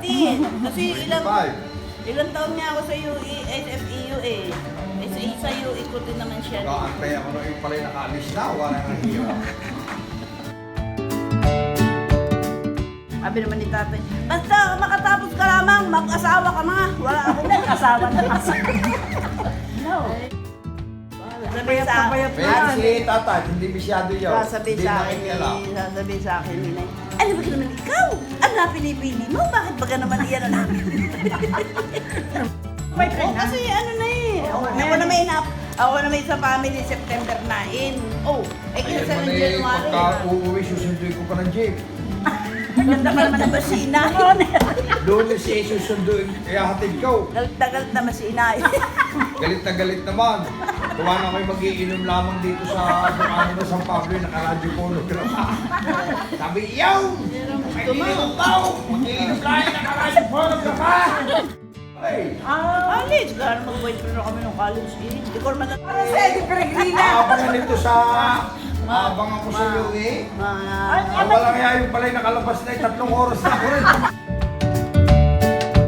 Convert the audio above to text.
18. Kasi ilang 25. taon niya ako sa UE, SFEU eh. Sa UE ko din naman siya. Kaantay ako na yung pala'y nakaalis na. Wala nang hirap. Sabi naman ni tatay, basta makatapos ka lamang, mag-asawa ka mga. Wala ako na, asawa na kasi. No. Sabi sa akin, Pero si tatay, hindi bisyado yun. sasabi Hindi sa akin, nakikialam. sasabi sa akin, Ninay, ano ba ka naman ikaw? Ano na pinipili mo? Bakit ba ka naman iyan na namin? Oo, kasi ano na eh. Ako na may sa family, September 9. Oh, ay Ayan kinsa mo ng na eh, January. pagka uuwi, susunduin ko pa ng jeep. Ganda ka naman ng masina. Lunes siya susunduin, kaya hatid ko. Galit na masina. Galit na galit naman. Kuha na kayo mag-iinom lamang dito sa ano na San Pablo, naka-radio phonograph. Sabi, yaw! Mag-iinom daw! Mag-iinom tayo, naka-radio phonograph! Hey! College. Gano'n mag-boyfriend na kami ng college eh. Hindi ko naman Para sa Eddie Peregrina. Abangan nito sa... Abang ako sa iyo eh. mga... Wala kaya yung pala'y nakalabas na 3 oras na ako rin.